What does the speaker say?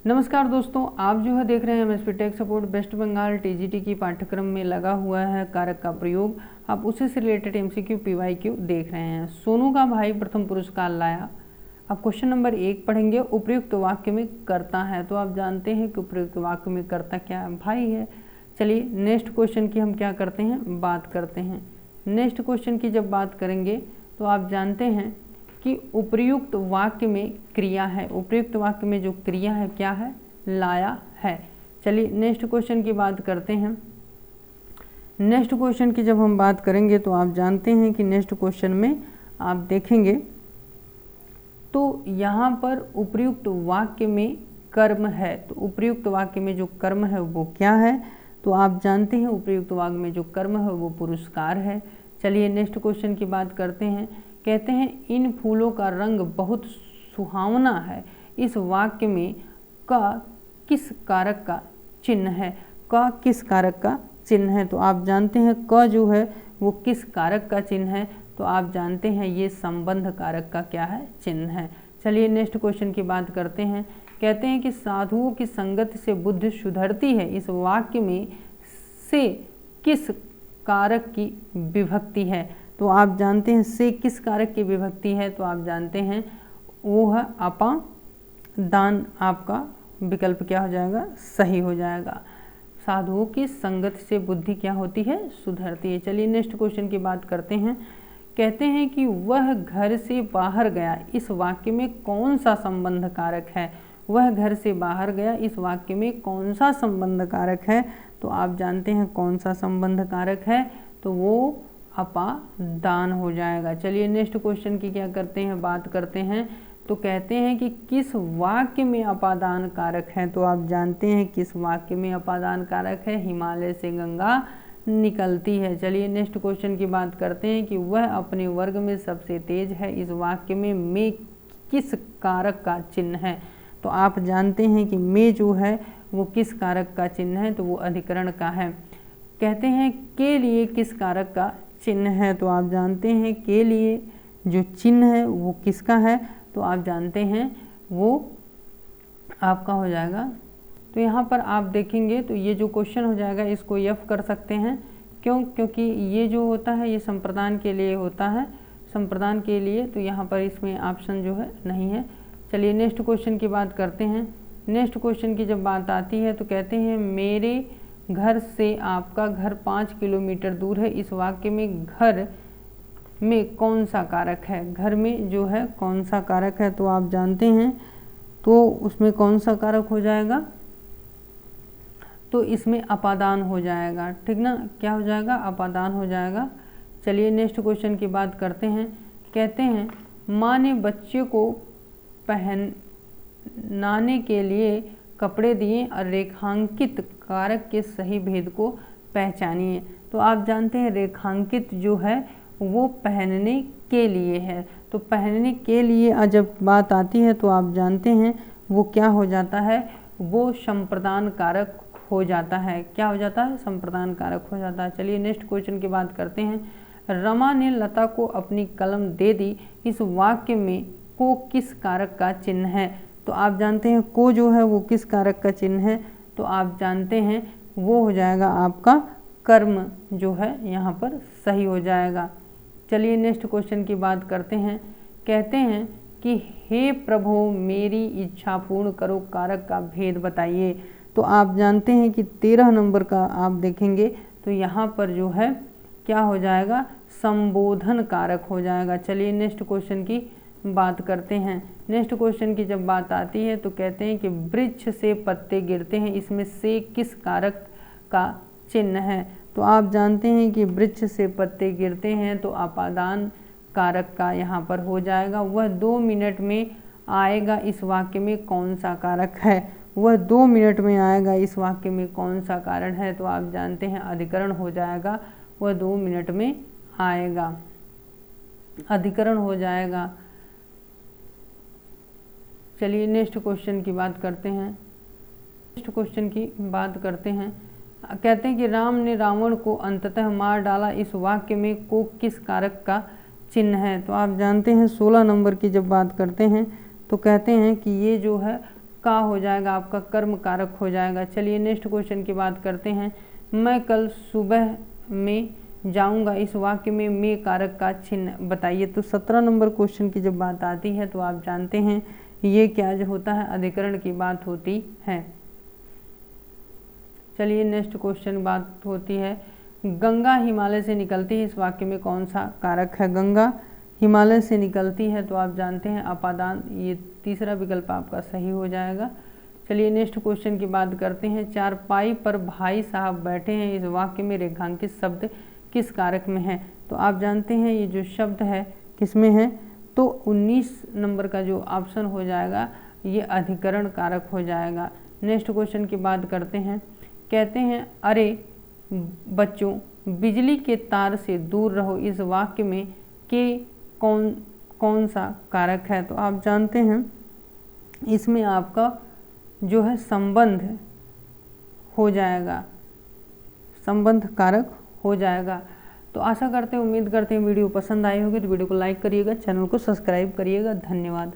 नमस्कार दोस्तों, आप जो है देख रहे हैं MSP tech support West Bengal TGT की पाठ्यक्रम में लगा हुआ है कारक का प्रयोग। आप उसी से रिलेटेड एमसीक्यू पीवाईक्यू देख रहे हैं। सोनू का भाई प्रथम पुरस्कार लाया। अब क्वेश्चन नंबर 1 पढ़ेंगे। उपयुक्त वाक्य में कर्ता है, तो आप जानते हैं कि उपयुक्त वाक्य में कर्ता क्या है, भाई है। चलिए नेक्स्ट क्वेश्चन की हम क्या करते हैं, बात करते हैं। नेक्स्ट क्वेश्चन की जब बात करेंगे तो आप जानते हैं कि उपयुक्त वाक्य में क्रिया है। उपयुक्त वाक्य में जो क्रिया है क्या है, लाया है। चलिए नेक्स्ट क्वेश्चन की बात करते हैं। नेक्स्ट क्वेश्चन की जब हम बात करेंगे तो आप जानते हैं कि नेक्स्ट क्वेश्चन में आप देखेंगे तो यहाँ पर उपयुक्त वाक्य में कर्म है। तो उपयुक्त वाक्य में जो कर्म है वो क्या है, तो आप जानते हैं उपयुक्त वाक्य में जो कर्म है वो पुरस्कार है। चलिए नेक्स्ट क्वेश्चन की बात करते हैं। कहते हैं इन फूलों का रंग बहुत सुहावना है। इस वाक्य में का किस कारक का चिन्ह है, का किस कारक का चिन्ह है, तो आप जानते हैं क जो है वो किस कारक का चिन्ह है, तो आप जानते हैं ये संबंध कारक का क्या है, चिन्ह है। चलिए नेक्स्ट क्वेश्चन की बात करते हैं। कहते हैं कि साधुओं की संगति से बुद्धि सुधरती है। इस वाक्य में से किस कारक की विभक्ति है, तो आप जानते हैं से किस कारक की विभक्ति है, तो आप जानते हैं वो है अपादान। आपका विकल्प क्या हो जाएगा, सही हो जाएगा। साधुओं की संगत से बुद्धि क्या होती है, सुधरती है। चलिए नेक्स्ट क्वेश्चन की बात करते हैं। कहते हैं कि वह घर से बाहर गया। इस वाक्य में कौन सा संबंध कारक है, वह घर से बाहर गया, इस वाक्य में कौन सा संबंध कारक है, तो आप जानते हैं कौन सा संबंध कारक है, तो वो अपादान हो जाएगा। चलिए नेक्स्ट क्वेश्चन की क्या करते हैं, बात करते हैं। तो कहते हैं कि किस वाक्य में अपादान कारक है, तो आप जानते हैं किस वाक्य में अपादान कारक है, हिमालय से गंगा निकलती है। चलिए नेक्स्ट क्वेश्चन की बात करते हैं कि वह अपने वर्ग में सबसे तेज है। इस वाक्य में किस कारक का चिन्ह है, तो आप जानते हैं कि में जो है वो किस कारक का चिन्ह है, तो वो अधिकरण का है। कहते हैं के लिए किस कारक का चिन्ह है, तो आप जानते हैं के लिए जो चिन्ह है वो किसका है, तो आप जानते हैं वो आपका हो जाएगा। तो यहाँ पर आप देखेंगे तो ये जो क्वेश्चन हो जाएगा इसको यफ कर सकते हैं। क्यों, क्योंकि ये जो होता है ये संप्रदान के लिए होता है, संप्रदान के लिए, तो यहाँ पर इसमें ऑप्शन जो है नहीं है। चलिए नेक्स्ट क्वेश्चन की बात करते हैं। नेक्स्ट क्वेश्चन की जब बात आती है तो कहते हैं मेरे घर से आपका घर 5 किलोमीटर दूर है। इस वाक्य में घर में कौन सा कारक है, घर में जो है कौन सा कारक है, तो आप जानते हैं तो उसमें कौन सा कारक हो जाएगा, तो इसमें अपादान हो जाएगा। ठीक ना, क्या हो जाएगा, अपादान हो जाएगा। चलिए नेक्स्ट क्वेश्चन की बात करते हैं। कहते हैं माँ ने बच्चे को पहनाने के लिए कपड़े दिए और रेखांकित कारक के सही भेद को पहचानिए। तो आप जानते हैं रेखांकित जो है वो पहनने के लिए है, तो पहनने के लिए जब बात आती है तो आप जानते हैं वो क्या हो जाता है, वो संप्रदान कारक हो जाता है। क्या हो जाता है, संप्रदान कारक हो जाता है। चलिए नेक्स्ट क्वेश्चन की बात करते हैं। रमा ने लता को अपनी कलम दे दी। इस वाक्य में को किस कारक का चिन्ह है, तो आप जानते हैं को जो है वो किस कारक का चिन्ह है, तो आप जानते हैं वो हो जाएगा आपका कर्म जो है यहाँ पर सही हो जाएगा। चलिए नेक्स्ट क्वेश्चन की बात करते हैं। कहते हैं कि हे प्रभु मेरी इच्छा पूर्ण करो, कारक का भेद बताइए। तो आप जानते हैं कि 13 नंबर का आप देखेंगे तो यहाँ पर जो है क्या हो जाएगा, संबोधन कारक हो जाएगा। चलिए नेक्स्ट क्वेश्चन की बात करते हैं। नेक्स्ट क्वेश्चन की जब बात आती है तो कहते हैं कि वृक्ष से पत्ते गिरते हैं। इसमें से किस कारक का चिन्ह है, तो आप जानते हैं कि वृक्ष से पत्ते गिरते हैं, तो अपादान कारक का यहाँ पर हो जाएगा। वह 2 मिनट में आएगा। इस वाक्य में कौन सा कारक है, वह 2 मिनट में आएगा, इस वाक्य में कौन सा कारण है, तो आप जानते हैं अधिकरण हो जाएगा। वह 2 मिनट में आएगा, अधिकरण हो जाएगा। चलिए नेक्स्ट क्वेश्चन की बात करते हैं। नेक्स्ट क्वेश्चन की बात करते हैं। कहते हैं कि राम ने रावण को अंततः मार डाला। इस वाक्य में को किस कारक का चिन्ह है, तो आप जानते हैं 16 नंबर की जब बात करते हैं तो कहते हैं कि ये जो है का हो जाएगा आपका कर्म कारक हो जाएगा। चलिए नेक्स्ट क्वेश्चन की बात करते हैं। मैं कल सुबह में जाऊंगा, इस वाक्य में मैं कारक का चिन्ह बताइए। तो 17 नंबर क्वेश्चन की जब बात आती है तो आप जानते हैं ये क्या जो होता है, अधिकरण की बात होती है। चलिए नेक्स्ट क्वेश्चन बात होती है, गंगा हिमालय से निकलती है, इस वाक्य में कौन सा कारक है। गंगा हिमालय से निकलती है तो आप जानते हैं अपादान, ये तीसरा विकल्प आपका सही हो जाएगा। चलिए नेक्स्ट क्वेश्चन की बात करते हैं, चारपाई पर भाई साहब बैठे हैं, इस वाक्य में रेखांकित शब्द किस कारक में है। तो आप जानते हैं ये जो शब्द है किस में है, तो 19 नंबर का जो ऑप्शन हो जाएगा ये अधिकरण कारक हो जाएगा। नेक्स्ट क्वेश्चन की बात करते हैं, कहते हैं अरे बच्चों बिजली के तार से दूर रहो, इस वाक्य में के कौन सा कारक है। तो आप जानते हैं इसमें आपका जो है संबंध हो जाएगा, संबंध कारक हो जाएगा। तो आशा करते हैं, उम्मीद करते हैं वीडियो पसंद आई होगी, तो वीडियो को लाइक करिएगा, चैनल को सब्सक्राइब करिएगा। धन्यवाद।